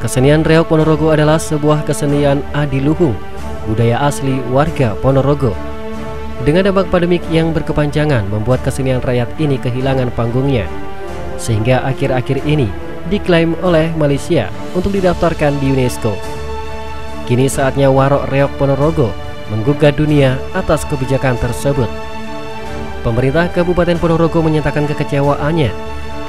Kesenian reog Ponorogo adalah sebuah kesenian adiluhung, budaya asli warga Ponorogo. Dengan dampak pandemik yang berkepanjangan membuat kesenian rakyat ini kehilangan panggungnya, sehingga akhir-akhir ini diklaim oleh Malaysia untuk didaftarkan di UNESCO. Kini saatnya Warok Reog Ponorogo menggugat dunia atas kebijakan tersebut. Pemerintah Kabupaten Ponorogo menyatakan kekecewaannya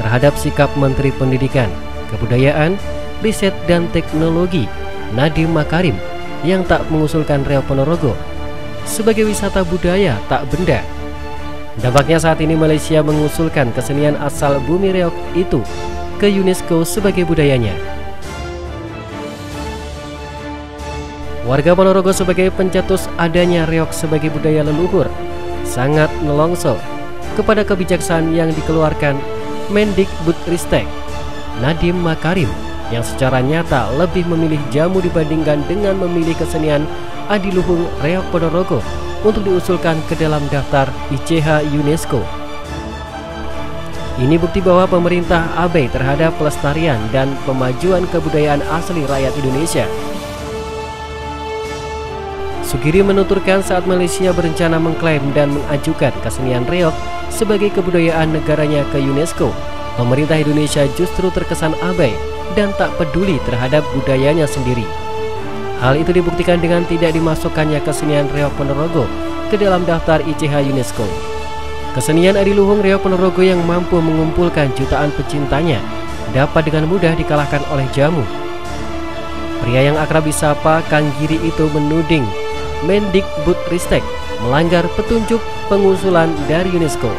terhadap sikap Menteri Pendidikan, Kebudayaan, Riset dan Teknologi Nadiem Makarim yang tak mengusulkan reog Ponorogo sebagai wisata budaya tak benda. Dampaknya saat ini Malaysia mengusulkan kesenian asal bumi reog itu ke UNESCO sebagai budayanya. Warga Ponorogo sebagai pencetus adanya reog sebagai budaya leluhur sangat nelongso kepada kebijaksanaan yang dikeluarkan Mendikbudristek Nadiem Makarim yang secara nyata lebih memilih jamu dibandingkan dengan memilih kesenian adiluhung reog Ponorogo untuk diusulkan ke dalam daftar ICH UNESCO. Ini bukti bahwa pemerintah abai terhadap pelestarian dan pemajuan kebudayaan asli rakyat Indonesia. Sugiri menuturkan saat Malaysia berencana mengklaim dan mengajukan kesenian reog sebagai kebudayaan negaranya ke UNESCO, pemerintah Indonesia justru terkesan abai dan tak peduli terhadap budayanya sendiri. Hal itu dibuktikan dengan tidak dimasukkannya kesenian reog Ponorogo ke dalam daftar ICH UNESCO. Kesenian adiluhung reog Ponorogo yang mampu mengumpulkan jutaan pecintanya dapat dengan mudah dikalahkan oleh jamu. Pria yang akrab disapa Kang Giri itu menuding Mendikbudristek melanggar petunjuk pengusulan dari UNESCO.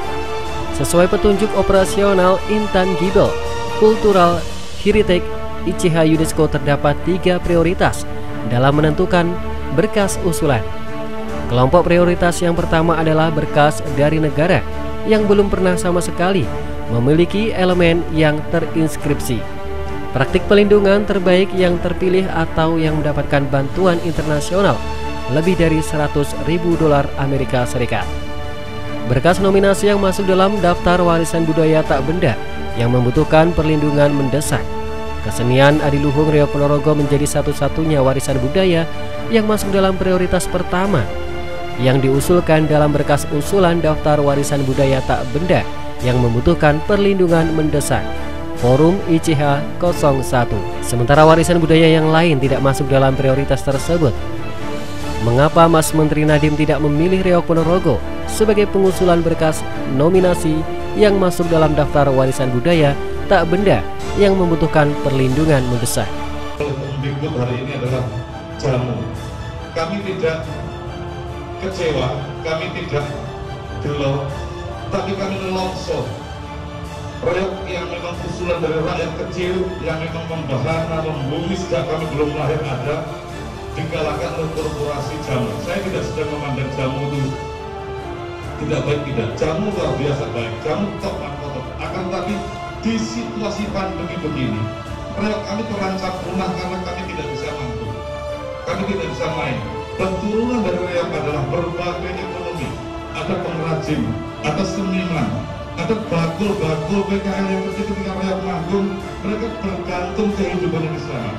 Sesuai petunjuk operasional intangible kultural heritage ICH UNESCO terdapat 3 prioritas dalam menentukan berkas usulan. Kelompok prioritas yang pertama adalah berkas dari negara yang belum pernah sama sekali memiliki elemen yang terinskripsi, praktik pelindungan terbaik yang terpilih atau yang mendapatkan bantuan internasional lebih dari $100.000 Amerika Serikat. Berkas nominasi yang masuk dalam daftar warisan budaya tak benda yang membutuhkan perlindungan mendesak. Kesenian adiluhung reog Ponorogo menjadi satu-satunya warisan budaya yang masuk dalam prioritas pertama yang diusulkan dalam berkas usulan daftar warisan budaya tak benda yang membutuhkan perlindungan mendesak Forum ICH 01. Sementara warisan budaya yang lain tidak masuk dalam prioritas tersebut. Mengapa Mas Menteri Nadiem tidak memilih reog Ponorogo sebagai pengusulan berkas nominasi yang masuk dalam daftar warisan budaya tak benda yang membutuhkan perlindungan mendesak? Kemendikbud hari ini adalah jamu. Kami tidak kecewa, kami tidak gelo, tapi kami nelongso. Reog yang memang usulan dari rakyat kecil yang memang membahana, membumi sejak kami belum lahir ada, dikalahkan oleh korporasi jamu. Saya tidak sedang memandang jamu itu tidak baik, tidak. Jamu luar biasa baik, jamu top top. Akan tapi di situasi pandemi begini, reog kami terancam punah karena kami tidak bisa mampu, kami tidak bisa main. Dan turunan dari reog adalah berbagai ekonomi. Ada pengrajin, ada seniman, ada bakul-bakul PKL yang ketika reog manggung, mereka bergantung kehidupan di sana.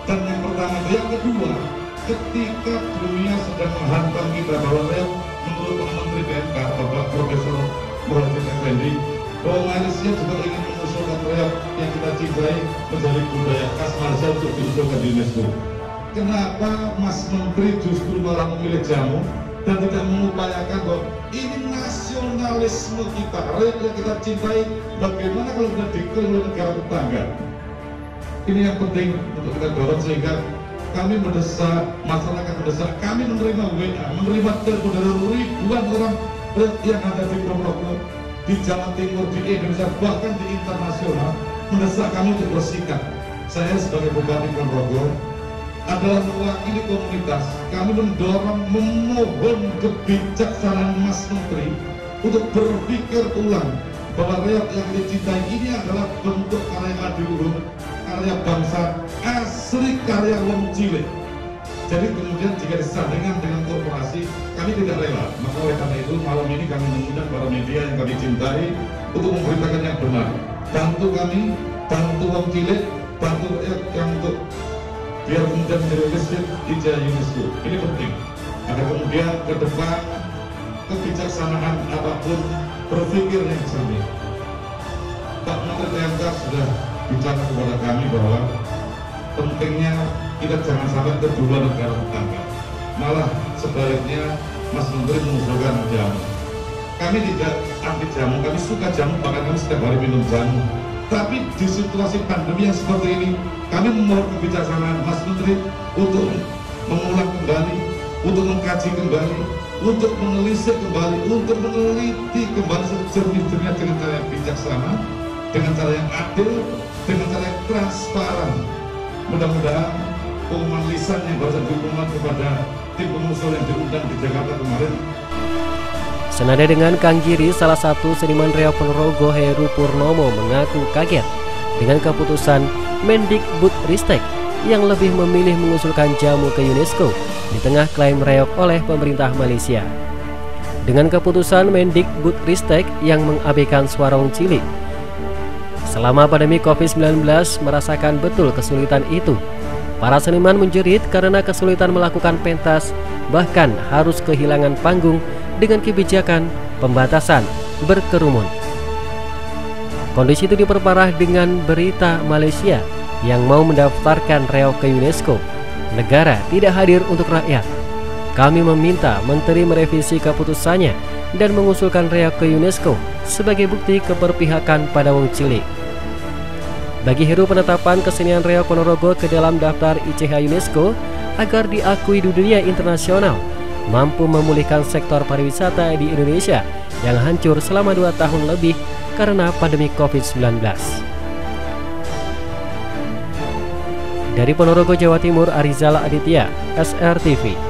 Dan yang pertama, yang kedua, ketika dunia sedang menghantam kita bahwa reog, menurut Pak Menteri PMK, Bapak Profesor Muhajir Effendi, bahwa Malaysia juga ingin mengusulkan reog yang kita cintai menjadi budaya khas Malaysia untuk diusulkan di UNESCO. Kenapa Mas Menteri justru malah memilih jamu dan tidak mengupayakan bahwa ini nasionalisme kita, reog yang kita cintai, bagaimana kalau kita diklaim oleh negara tetangga? Ini yang penting untuk kita dorong sehingga kami mendesak, masyarakat mendesak, kami menerima WA, menerima telepon dari ribuan orang yang ada di Ponorogo, di Jawa Timur, di Indonesia, bahkan di internasional, mendesak kami untuk bersikap. Saya sebagai Bupati Ponorogo adalah mewakili komunitas, kami mendorong, memohon kebijaksanaan Mas Menteri untuk berpikir ulang bahwa reog yang dicintai ini adalah bentuk karya adiluhung, karya bangsa, asli karya wong cilik. Jadi kemudian jika disandingkan dengan korporasi, kami tidak rela. Maka oleh karena itu malam ini kami mengundang para media yang kami cintai untuk memberitakan yang benar. Bantu kami, bantu wong cilik, bantu yang untuk biar kemudian menjadi ijazah UNESCO. Ini penting agar kemudian ke depan kebijaksanaan apapun berpikir yang jernih. Pak Menteri PMK sudah bicara kepada kami bahwa pentingnya kita jangan sampai kedua negara tetangga. Malah sebaliknya Mas Menteri mengusulkan jamu. Kami tidak anti jamu, kami suka jamu, bahkan kami setiap hari minum jamu. Tapi di situasi pandemi yang seperti ini, kami memohon kebijaksanaan Mas Menteri untuk mengulang kembali, untuk mengkaji kembali, untuk menelisik kembali, untuk meneliti kembali sejernih-jernihnya dengan cara yang bijaksana, dengan cara yang adil, dengan cara yang transparan. Mudah-mudahan pengumuman lisan yang barusan diumumkan kepada tim pengusul yang diundang di Jakarta kemarin. Senada dengan Kang Giri, salah satu seniman Riau Ponorogo Heru Purnomo mengaku kaget dengan keputusan Mendikbudristek yang lebih memilih mengusulkan jamu ke UNESCO di tengah klaim reog oleh pemerintah Malaysia. Dengan keputusan Mendikbudristek yang mengabaikan suara wong cilik selama pandemi COVID-19 merasakan betul kesulitan itu. Para seniman menjerit karena kesulitan melakukan pentas, bahkan harus kehilangan panggung dengan kebijakan pembatasan berkerumun. Kondisi itu diperparah dengan berita Malaysia yang mau mendaftarkan reog ke UNESCO. Negara tidak hadir untuk rakyat. Kami meminta Menteri merevisi keputusannya dan mengusulkan reog ke UNESCO sebagai bukti keberpihakan pada wong cilik. Bagi Heru, penetapan kesenian reog Ponorogo ke dalam daftar ICH UNESCO agar diakui di dunia internasional mampu memulihkan sektor pariwisata di Indonesia yang hancur selama 2 tahun lebih karena pandemi COVID-19. Dari Ponorogo, Jawa Timur, Arizal Aditya, SRTV.